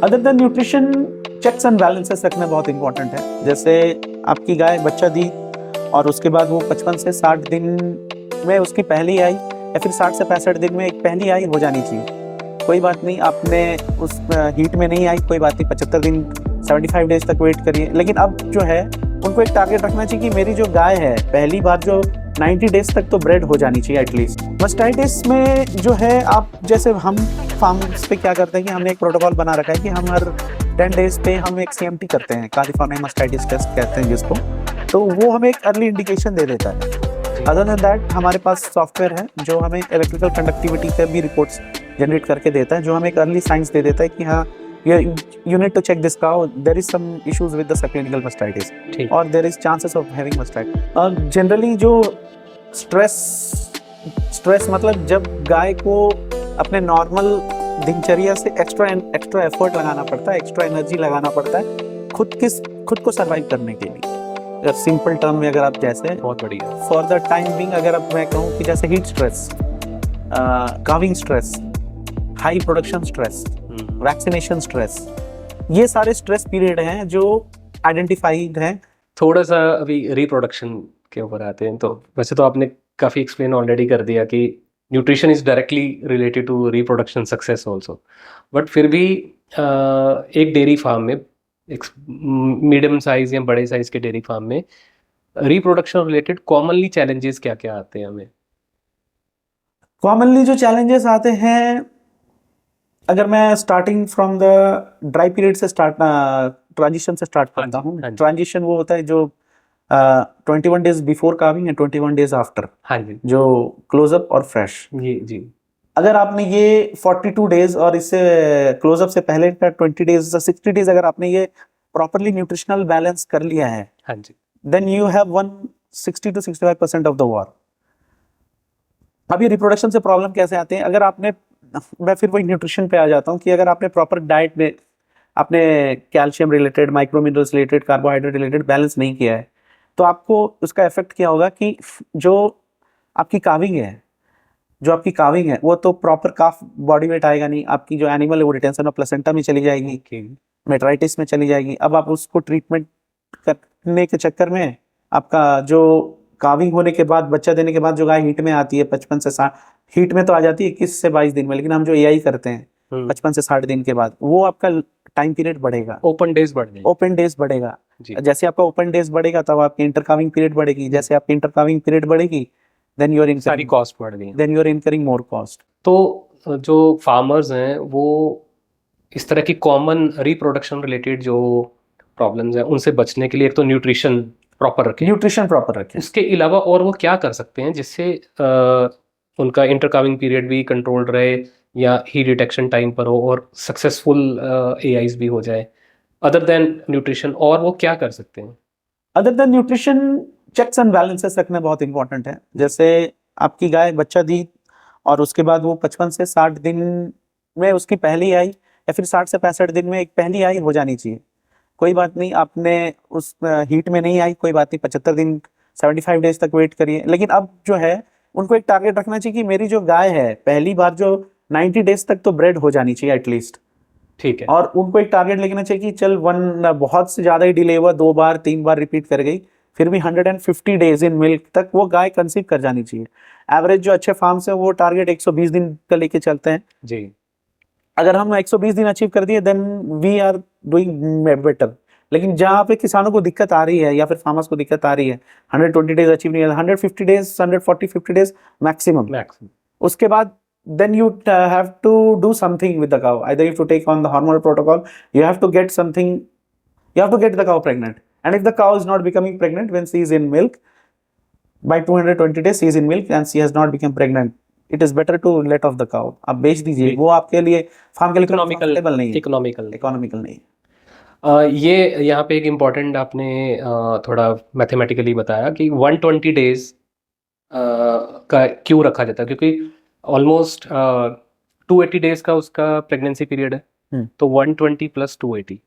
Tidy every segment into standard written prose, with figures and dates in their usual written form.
Other than nutrition, checks and balances रखना बहुत important है। जैसे आपकी गाय बच्चा दी और उसके बाद वो 55 से 60 दिन में उसकी पहली आई, या फिर 60 से 65 दिन में एक पहली आई हो जानी चाहिए। कोई बात नहीं, आपने उस हीट में नहीं आई, कोई बात नहीं, 75 दिन 75 डेज तक वेट करिए। लेकिन अब जो है उनको एक टारगेट रखना चाहिए कि मेरी जो गाय है पहली बार जो 90 डेज तक तो ब्रेड हो जानी चाहिए एटलीस्ट। मास्टाइटिस में जो है, आप जैसे हम फार्म्स पे क्या करते हैं कि हमने एक प्रोटोकॉल बना रखा है कि हम हर 10 डेज पे हम एक CMT करते हैं, कैलिफोर्निया मास्टाइटिस टेस्ट कहते हैं जिसको, तो वो हमें एक अर्ली इंडिकेशन दे देता है। अदर देन दैट हमारे पास सॉफ्टवेयर है जो हमें इलेक्ट्रिकल कंडक्टिविटी पे भी रिपोर्ट्स जनरेट करके देता है, जो हमें एक अर्ली साइंस दे देता है कि हाँ you need to check this cow, there is some issues with the subclinical mastitis or there is chances of having mastitis। Generally जो स्ट्रेस मतलब जब गाय को अपने नॉर्मल दिनचर्या से एक्स्ट्रा एफर्ट लगाना पड़ता है, एक्स्ट्रा एनर्जी लगाना पड़ता है खुद को सर्वाइव करने के लिए। अगर सिंपल टर्म में अगर आप जैसे बहुत बढ़िया फॉर द टाइम बिंग अगर अब मैं कहूँ कि जैसे heat stress, calving stress, high production stress, vaccination stress, ये सारे स्ट्रेस पीरियड हैं जो आइडेंटिफाइड हैं। थोड़ा सा अभी रिप्रोडक्शन के ऊपर आते हैं। तो वैसे तो आपने काफ़ी एक्सप्लेन ऑलरेडी कर दिया कि nutrition is directly related to reproduction success also, but फिर भी एक डेयरी फार्म में, एक मीडियम साइज या बड़े साइज के डेयरी फार्म में रिप्रोडक्शन रिलेटेड कॉमनली चैलेंजेस क्या क्या आते हैं हमें? कॉमनली जो चैलेंजेस आते हैं, अगर मैं starting from the dry period से ट्रांजिशन से स्टार्ट करता हूँ। ट्रांजिशन वो होता है जो 21 days before calving and 21 days after, हाँ जी, जो क्लोजअप और फ्रेश। जी। अगर आपने ये 42 डेज और इससे क्लोजअप से पहले का 20 डेज 60 डेज अगर आपने ये प्रॉपरली न्यूट्रिशनल बैलेंस कर लिया है, हाँ जी, then you have one 60 to 65% of the war. अभी रिप्रोडक्शन से प्रॉब्लम कैसे आते हैं? अगर आपने, मैं फिर वही न्यूट्रिशन पे आ जाता हूँ कि अगर आपने प्रॉपर डाइट में आपने calcium related, micro minerals related, carbohydrate related balance नहीं किया है, तो आपको उसका इफेक्ट क्या होगा कि जो आपकी काविंग है वो तो प्रॉपर काफ बॉडी वेट आएगा नहीं, आपकी जो एनिमल है वो रिटेंशन ऑफ प्लेसेंटा में चली जाएगी, मेट्राइटिस में चली जाएगी। अब आप उसको ट्रीटमेंट करने के चक्कर में आपका जो काविंग होने के बाद, बच्चा देने के बाद जो गाय हीट में आती है 55 से 60, हीट में तो आ जाती है 21 से 22 दिन में, लेकिन हम जो AI करते हैं 55 से 60 दिन के बाद, वो आपका टाइम पीरियड बढ़ेगा, ओपन डेज बढ़ेगा। जैसे आपका ओपन डेज बढ़ेगा तब आपकी इंटरकाविंग पीरियड बढ़ेगी, जैसे आपकी इंटरकाविंग पीरियड बढ़ेगी देन यू आर सारी कॉस्ट बढ़ गई, then you are incurring more cost. तो जो फार्मर्स हैं वो इस तरह की कॉमन रिप्रोडक्शन रिलेटेड जो प्रॉब्लम्स हैं उनसे बचने के लिए एक तो न्यूट्रिशन प्रॉपर रखें, उसके अलावा और वो क्या कर सकते हैं जिससे उनका इंटरकाविंग पीरियड भी कंट्रोल रहे या ही डिटेक्शन टाइम पर हो और सक्सेसफुल AIs भी हो जाए, अदर देन न्यूट्रिशन? और वो क्या कर सकते हैं? Other than nutrition, checks and balances रखना बहुत इंपॉर्टेंट है। जैसे आपकी गाय बच्चा दी और उसके बाद वो 55 से 60 दिन में उसकी पहली आई, या फिर 60 से 65 दिन में एक पहली आई हो जानी चाहिए। कोई बात नहीं, आपने उस हीट में नहीं आई, कोई बात नहीं, 75 दिन 75 डेज तक वेट करिए। लेकिन अब जो है उनको एक टारगेट रखना चाहिए कि मेरी जो गाय है पहली बार जो 90 डेज तक तो ब्रेड हो जानी चाहिए एटलीस्ट। ठीक है। और उनको एक टारगेट लेना चाहिए कि चल बहुत से ज्यादा ही डिले हुआ, 2 बार 3 बार रिपीट कर गई, फिर भी 150 डेज इन मिल्क तक वो गाय कंसीव कर जानी चाहिए। एवरेज जो अच्छे फार्म्स है वो टारगेट 120 दिन का लेके चलते हैं जी। अगर हम 120 दिन अचीव कर दिए then we are doing better. लेकिन जहाँ पे किसानों को दिक्कत आ रही है या फिर फार्मर्स को दिक्कत आ रही है, 120 डेज अचीव नहीं है, 150 डेज, 140-50 डेज मैक्सिमम। उसके बाद then you have to do something with the cow. Either you have to take on the hormonal protocol, you have to get something, you have to get the cow pregnant. And if the cow is not becoming pregnant when she is in milk, by 220 days she is in milk and she has not become pregnant, it is better to let off the cow. आप बेच दीजिए, वो आपके लिए farm के लिए economical नहीं है। ये यहाँ पे एक इम्पॉर्टेंट आपने थोड़ा मैथमेटिकली बताया कि 120 डेज का क्यों रखा जाता है, क्योंकि ऑलमोस्ट 280 डेज का उसका प्रेगनेंसी पीरियड है, तो 120 + 280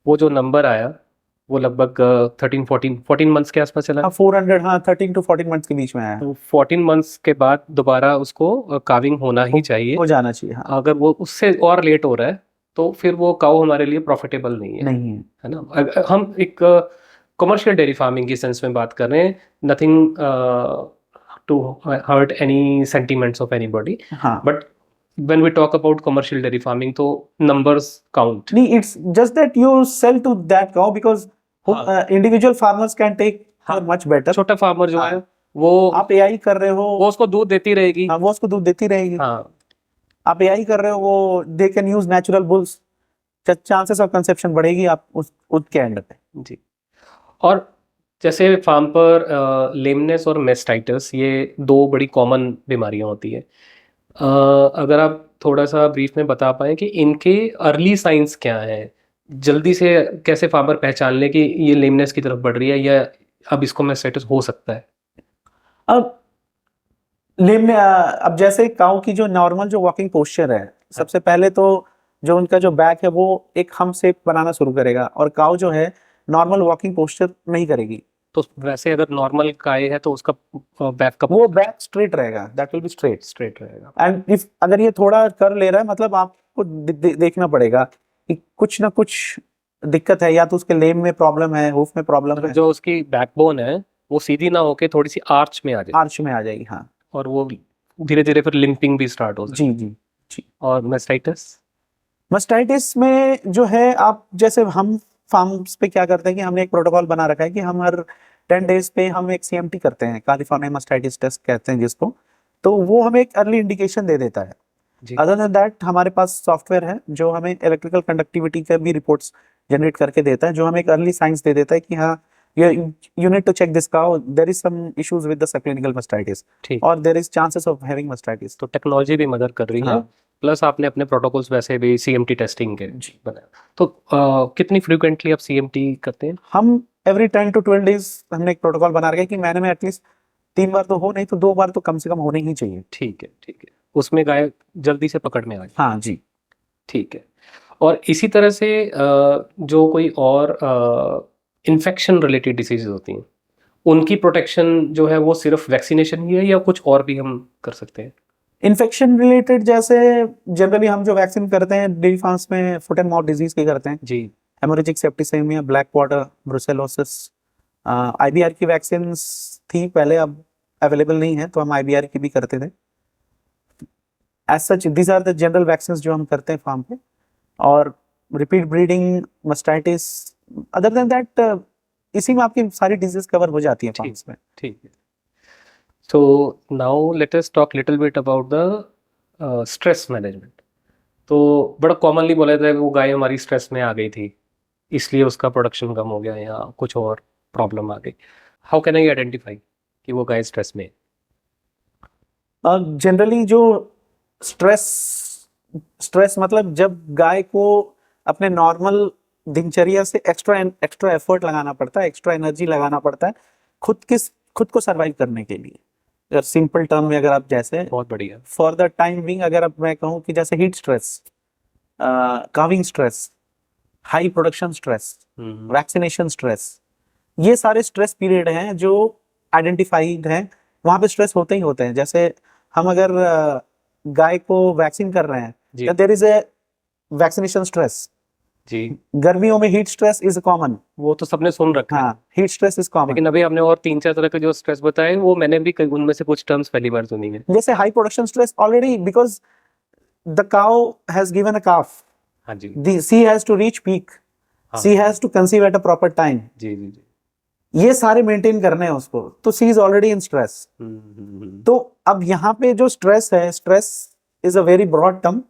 वो जो नंबर आया वो लगभग 13-14 मंथ्स के आसपास चला। 13 to 14 मंथ्स के बीच में आया। तो 14 मंथ्स के बाद दोबारा उसको काविंग होना ही चाहिए, हो जाना चाहिए। अगर वो उससे और लेट हो रहा है तो फिर वो काऊ हमारे लिए प्रॉफिटेबल नहीं है, है ना। हम एक कमर्शियल डेयरी फार्मिंग की सेंस में बात कर रहे हैं, nothing to hurt any sentiments of anybody, but when we talk about commercial dairy farming तो numbers count. नहीं, it's just that you sell to that cow because individual farmers can take much better. छोटा farmer जो है वो आप AI कर रहे हो, वो उसको दूध देती रहेगी, वो उसको दूध देती रहेगी। आप एआई कर रहे हो, वो they can use natural bulls, chances of conception बढ़ेगी आप उसके एंड पे। जी। और जैसे फार्म पर लेमनेस और मेस्टाइटिस, ये दो बड़ी कॉमन बीमारियां होती है। अगर आप थोड़ा सा ब्रीफ में बता पाएं कि इनके अर्ली साइंस क्या हैं, जल्दी से कैसे फार्मर पहचान ले कि ये लेमनेस की तरफ बढ़ रही है या अब इसको मेस्टाइटिस हो सकता है। अब जैसे काऊ की जो नॉर्मल जो वॉकिंग पोस्चर है, सबसे पहले तो जो उनका जो बैक है वो एक हम शेप बनाना शुरू करेगा, और काऊ जो है नॉर्मल वॉकिंग पोस्चर नहीं करेगी। तो वैसे अगर नॉर्मल गाय है तो उसका बैक का वो बैक स्ट्रेट रहेगा, दैट विल बी स्ट्रेट रहेगा। एंड इफ अगर ये थोड़ा कर ले रहा है, मतलब आपको देखना पड़ेगा कि कुछ ना कुछ दिक्कत है, या तो उसके लेम में प्रॉब्लम है, हूफ में प्रॉब्लम है। जो उसकी बैकबोन है वो सीधी ना होके थोड़ी सी आर्च में आ जाएगी, हाँ, और वो धीरे धीरे फिर लिंपिंग भी स्टार्ट हो जाएगी। जी। और मस्टाइटिस में जो है, आप जैसे हम फार्म्स पे क्या करते हैं कि हमने एक प्रोटोकॉल बना रखा है कि हम हर 10 डेज पे हम एक CMT करते हैं, कैलिफोर्निया मस्टाइटिस टेस्ट कहते हैं जिसको, तो वो हमें एक अर्ली इंडिकेशन दे देता है। अदर देन दैट हमारे पास सॉफ्टवेयर है जो हमें इलेक्ट्रिकल कंडक्टिविटी का भी रिपोर्ट्स जनरेट करके देता है, जो हमें एक अर्ली साइंस दे देता है कि हाँ, you need to check this cow, there is some issues with the subclinical mastitis or there is chances of having mastitis। तो टेक्नोलॉजी भी मदद कर रही है, प्लस आपने अपने प्रोटोकॉल्स वैसे भी CMT टेस्टिंग के बनाया। तो कितनी फ्रीक्वेंटली आप CMT करते हैं? हम एवरी 10 to 12 डेज हमने एक प्रोटोकॉल बना रखा है कि महीने में एटलीस्ट 3 बार तो हो, नहीं तो 2 बार तो कम से कम होने ही चाहिए। ठीक है। उसमें गाय जल्दी से पकड़ में आ जाए। हाँ जी, ठीक है। और इसी तरह से जो कोई और इन्फेक्शन रिलेटेड डिसीजेज होती हैं, उनकी प्रोटेक्शन जो है वो सिर्फ वैक्सीनेशन ही है या कुछ और भी हम कर सकते हैं? इन्फेक्शन रिलेटेड जैसे जनरली हम जो वैक्सीन करते हैं डेयरी फार्म्स में, फुट एंड माउथ डिजीज की करते हैं जी, haemorrhagic septicaemia, black water, brucellosis. IBR की वैक्सीन थी पहले, अब अवेलेबल नहीं है, तो हम IBR की भी करते थे। As such these are the general vaccine जो हम करते हैं फार्म पे। और repeat breeding, mastitis, other than that इसी में आपकी सारी डिजीज कवर हो जाती है फार्म्स में। ठीक है। So now let us talk little bit about the stress management। तो बड़ा कॉमनली बोला जाता है वो गाय हमारी स्ट्रेस में आ गई थी इसलिए उसका प्रोडक्शन कम हो गया या कुछ और प्रॉब्लम आ गई। हाउ कैन आई आइडेंटिफाई कि वो गाय स्ट्रेस में? जनरली जो स्ट्रेस मतलब जब गाय को अपने नॉर्मल दिनचर्या से एक्स्ट्रा एफर्ट लगाना पड़ता है, एक्स्ट्रा एनर्जी लगाना पड़ता है खुद को सरवाइव करने के लिए। अगर सिंपल टर्म में अगर आप जैसे, बहुत बढ़िया, फॉर द टाइम बिंग अगर अब मैं कहूँ कि जैसे heat stress, calving stress, high production stress, vaccination stress, ये सारे स्ट्रेस पीरियड हैं जो आइडेंटिफाइड हैं, वहाँ पे स्ट्रेस होते ही होते हैं। जैसे हम अगर गाय को वैक्सीन कर रहे हैं, there is a vaccination stress जी। गर्मियों में हीट स्ट्रेस इज कॉमन, वो तो सबने सुन रखा है, हीट स्ट्रेस इज कॉमन। लेकिन अभी हमने और 3-4 तरह के जो स्ट्रेस बताए वो मैंने भी उनमें से कुछ टर्म्स पहली बार सुनी है। जैसे high production stress already because the cow has given a calf, हाँ जी, the she has to reach peak, she has to conceive at a proper time, जी जी जी, ये सारे मेंटेन करने हैं उसको, तो she is already in stress. तो अब यहाँ पे जो स्ट्रेस है, stress is a very broad term.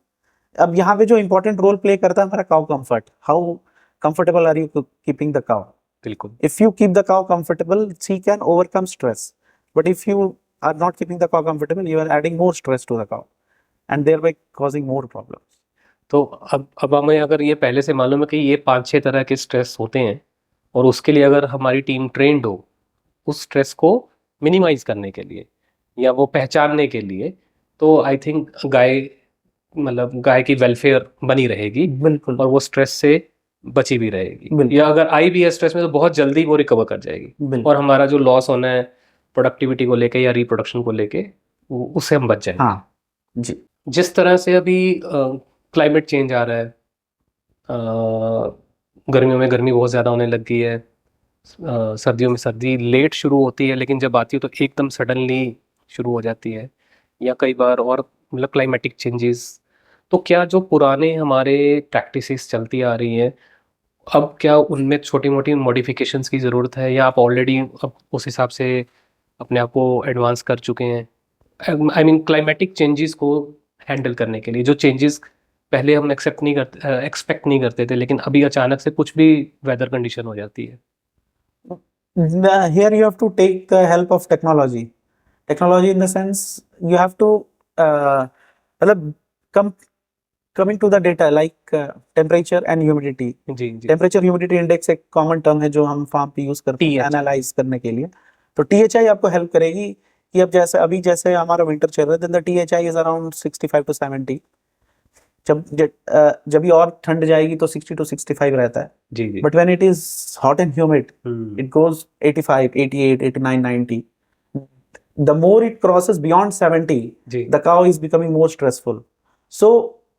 अब यहाँ पे जो इंपॉर्टेंट रोल प्ले करता है हमारा cow comfort, how comfortable are you keeping the cow. बिल्कुल, if you keep the cow comfortable, she can overcome stress, but if you are not keeping the cow comfortable, you are adding more stress to the cow and thereby causing more problems. तो अब हमें अगर ये पहले से मालूम है कि ये 5-6 तरह के स्ट्रेस होते हैं और उसके लिए अगर हमारी टीम ट्रेंड हो उस स्ट्रेस को मिनिमाइज करने के लिए या वो पहचानने के लिए, तो आई थिंक गाय की वेलफेयर बनी रहेगी। बिल्कुल, और वो स्ट्रेस से बची भी रहेगी, या अगर आई भी है स्ट्रेस में तो बहुत जल्दी वो रिकवर कर जाएगी और हमारा जो लॉस होना है प्रोडक्टिविटी को लेके या रिप्रोडक्शन को लेके उससे हम बच जाएंगे। हाँ जी। जिस तरह से अभी क्लाइमेट चेंज आ रहा है, गर्मियों में गर्मी बहुत ज़्यादा होने लग गई है, सर्दियों में सर्दी लेट शुरू होती है लेकिन जब आती है तो एकदम सडनली शुरू हो जाती है, या कई बार और मतलब क्लाइमेटिक चेंजेस। तो क्या जो पुराने हमारे प्रैक्टिसेस चलती आ रही हैं, अब क्या उनमें छोटी मोटी मॉडिफिकेशंस की ज़रूरत है, या आप ऑलरेडी अब उस हिसाब से अपने आप को एडवांस कर चुके हैं? आई मीन क्लाइमेटिक चेंजेस को हैंडल करने के लिए जो चेंजेस पहले हम एक्सपेक्ट नहीं करते थे, लेकिन अभी अचानक से कुछ भी वेदर कंडीशन हो जाती है। Here you have to take the help of technology. Technology in the sense you have to मतलब come coming to the data like temperature and humidity. जी जी। टेम्परेचर ह्यूमिडिटी इंडेक्स एक कॉमन टर्म है जो हम फार्म पे use करते हैं THI एनालाइज करने के लिए। तो टीएचआई आपको हेल्प करेगी कि अब जैसे अभी जैसे हमारा विंटर चल रहा है, then the THI is around 65 to 70। जब भी और ठंड जाएगी तो 60 to 65 रहता है। जी जी। But when it is hot and humid it goes 85, 88, 89, 90. The more it crosses beyond 70, जी the cow is becoming more stressful. So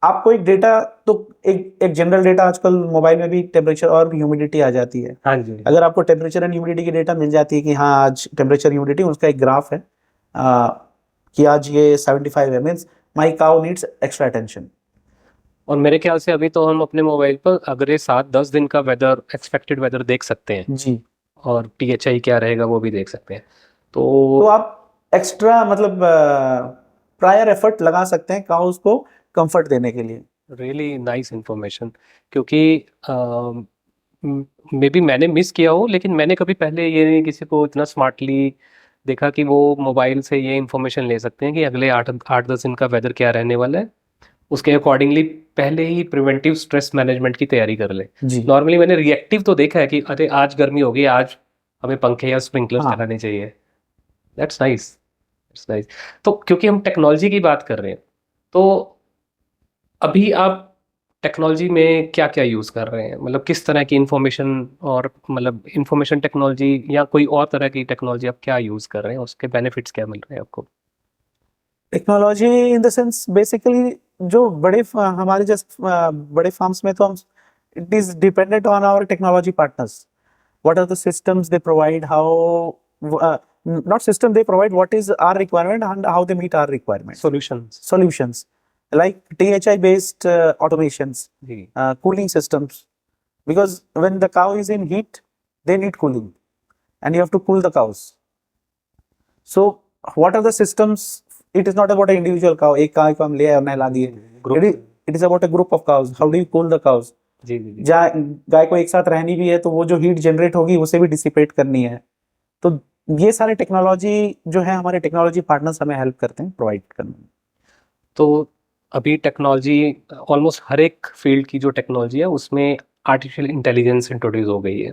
आपको एक डेटा तो एक जनरल डेटा आजकल मोबाइल में भी टेम्परेचर और ह्यूमिडिटी आ जाती है। हाँ जी। अगर आपको टेम्परेचर एंड ह्यूमिडिटी की डेटा मिल जाती है कि हाँ आज टेम्परेचर ह्यूमिडिटी, उसका एक ग्राफ है कि आज ये 75 है, means my cow needs extra attention. और मेरे ख्याल से अभी तो हम अपने मोबाइल पर अगले 7-10 दिन का वेदर, एक्सपेक्टेड वेदर देख सकते हैं जी, और THI क्या रहेगा वो भी देख सकते हैं। तो आप एक्स्ट्रा मतलब प्रायर एफर्ट लगा सकते हैं काउस को कंफर्ट देने के लिए। रियली नाइस इन्फॉर्मेशन, क्योंकि मे बी मैंने मिस किया हो, लेकिन मैंने कभी पहले ये नहीं किसी को इतना स्मार्टली देखा कि वो मोबाइल से ये इन्फॉर्मेशन ले सकते हैं कि अगले 8-10 दिन का वेदर क्या रहने वाला है, उसके अकॉर्डिंगली पहले ही प्रिवेंटिव स्ट्रेस मैनेजमेंट की तैयारी कर ले। जी नॉर्मली मैंने रिएक्टिव तो देखा है कि अरे आज गर्मी हो गई, आज हमें पंखे या स्प्रिंकलर हाँ। चलाने चाहिए। That's nice, that's nice. तो क्योंकि हम टेक्नोलॉजी की बात कर रहे हैं, तो अभी आप टेक्नोलॉजी में क्या क्या यूज़ कर रहे हैं? मतलब किस तरह की इंफॉर्मेशन, और मतलब इंफॉर्मेशन टेक्नोलॉजी या कोई और तरह की टेक्नोलॉजी आप क्या यूज़ कर रहे हैं, उसके बेनिफिट्स क्या मिल रहे हैं आपको? Technology in the sense basically जो हमारे जैसे बड़े फार्म्स में तो हम it is dependent on our technology partners. What are the systems they provide, how not system they provide, what is our requirement and how they meet our requirement. Solutions like THI based automations, cooling systems, because when the cow is in heat they need cooling and you have to cool the cows. So what are the systems? It is not about an individual cow, एक cow को हम ले आए और नहला दिए। It is about a group of cows. How do you cool the cows? गाय को एक साथ रहनी भी है तो वो जो हीट जनरेट होगी उसे भी डिसिपेट करनी है। तो ये सारे टेक्नोलॉजी जो है हमारे टेक्नोलॉजी पार्टनर्स हमें हेल्प करते हैं प्रोवाइड करने में। तो अभी टेक्नोलॉजी ऑलमोस्ट हर एक फील्ड की जो टेक्नोलॉजी है उसमें आर्टिफिशियल इंटेलिजेंस इंट्रोड्यूस हो गई है,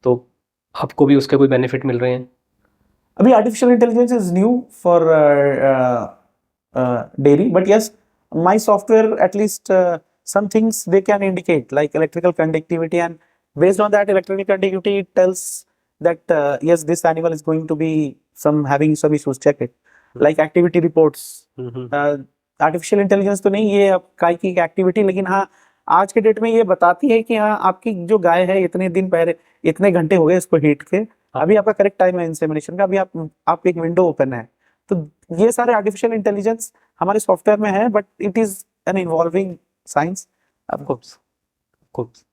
तो आपको भी उसके कोई बेनिफिट मिल रहे हैं? अभी artificial intelligence is new for dairy, but yes my software at least some things they can indicate like electrical conductivity, and based on that electrical conductivity it tells that yes, this animal is going to be having some issues, check it. Like activity reports, artificial intelligence तो नहीं ये अब गाय की activity, लेकिन हाँ आज के date में ये बताती है कि हाँ आपकी जो गाय है इतने दिन पहले इतने घंटे हो गए इसको हीट के, अभी आपका करेक्ट टाइम है इंसेमिनेशन का, अभी आप एक विंडो ओपन है। तो ये सारे आर्टिफिशियल इंटेलिजेंस हमारे सॉफ्टवेयर में है, but it is an involving science of course.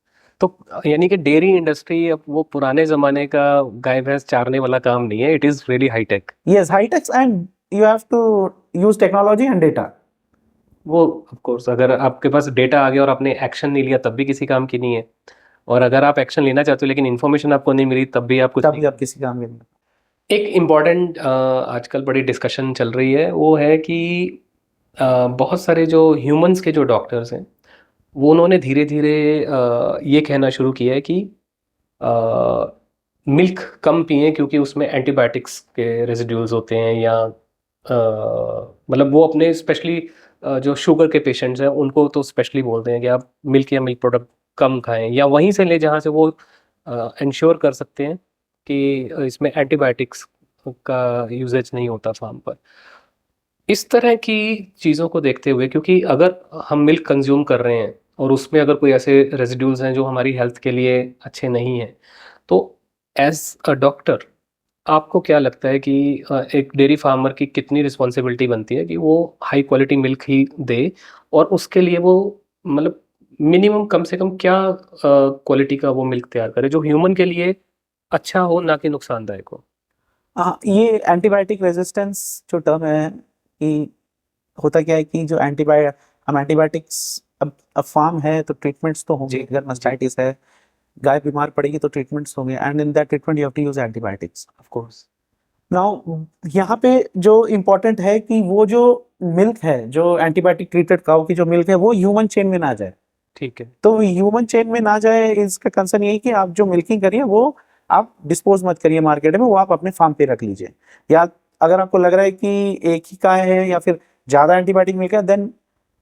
तो यानी कि डेयरी इंडस्ट्री अब वो पुराने जमाने का गाय भैंस चारने वाला काम नहीं है, it is really hi-tech. Yes, hi-tech, and you have to use technology and data. वो ऑफ कोर्स अगर आपके पास डेटा आ गया और आपने एक्शन नहीं लिया तब भी किसी काम की नहीं है, और अगर आप एक्शन लेना चाहते हो लेकिन इन्फॉर्मेशन आपको नहीं मिली तब भी आप किसी काम की नहीं। एक इम्पॉर्टेंट आजकल बड़ी डिस्कशन चल रही है वो है कि बहुत सारे जो ह्यूमंस के जो डॉक्टर्स हैं वो उन्होंने धीरे धीरे ये कहना शुरू किया है कि मिल्क कम पिएं क्योंकि उसमें एंटीबायोटिक्स के रेजिड्यूल्स होते हैं, या मतलब वो अपने स्पेशली जो शुगर के पेशेंट्स हैं उनको तो स्पेशली बोलते हैं कि आप मिल्क या मिल्क प्रोडक्ट कम खाएं, या वहीं से ले जहाँ से वो इंश्योर कर सकते हैं कि इसमें एंटीबायोटिक्स का यूजेज नहीं होता फार्म पर। इस तरह की चीज़ों को देखते हुए, क्योंकि अगर हम मिल्क कंज्यूम कर रहे हैं और उसमें अगर कोई ऐसे रेजिड्यूल्स हैं जो हमारी हेल्थ के लिए अच्छे नहीं हैं, तो एज अ डॉक्टर आपको क्या लगता है कि एक डेयरी फार्मर की कितनी रिस्पॉन्सिबिलिटी बनती है कि वो हाई क्वालिटी मिल्क ही दे, और उसके लिए वो मतलब मिनिमम कम से कम क्या क्वालिटी का वो मिल्क तैयार करे जो ह्यूमन के लिए अच्छा हो, ना कि नुकसानदायक हो? हाँ, ये एंटीबायोटिक रेजिस्टेंस जो टर्म है कि होता क्या है कि जो हम एंटीबायोटिक्स, अब फार्म है तो ट्रीटमेंट्स तो होंगे, जी, अगर मास्टाइटिस है, गाय बीमार पड़ेगी तो ट्रीटमेंट्स होंगे, and in that treatment you have to use antibiotics. Of course. Now यहाँ पे जो इम्पोर्टेंट है कि वो जो मिल्क है, जो एंटीबायोटिक ट्रीटेड काउ की जो मिल्क है, वो ह्यूमन चेन में ना जाए। ठीक है। तो ह्यूमन चेन में ना जाए, इसका कंसर्न यही कि आप जो मिल्किंग करिए वो आप डिस्पोज मत करिए मार्केट में, वो आप अपने फार्म पे रख लीजिए। या अगर आपको लग रहा है कि एक ही का है या फिर ज्यादा एंटीबायोटिक मिल्क है, then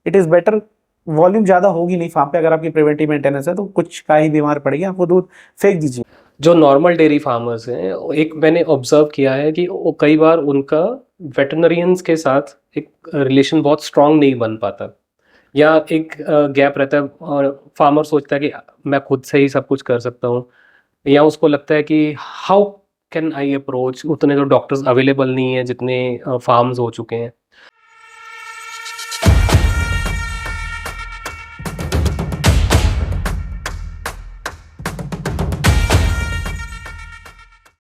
it is better, volume ज्यादा होगी नहीं फार्म पे, अगर आपकी प्रिवेंटिव मेंटेनेंस है तो कुछ का ही बीमार पड़ेगी, आप वो दूध फेंक दीजिए। जो नॉर्मल डेयरी फार्मर्स हैं, एक मैंने ऑब्जर्व किया है कि वो कई बार उनका वेटरनरियंस के साथ एक रिलेशन बहुत स्ट्रांग नहीं बन पाता, या एक गैप रहता है, और फार्मर सोचता है कि मैं खुद से ही सब कुछ कर सकता हूँ, या उसको लगता है कि हाउ कैन आई अप्रोच, उतने तो डॉक्टर्स अवेलेबल नहीं है जितने फार्म्स हो चुके हैं।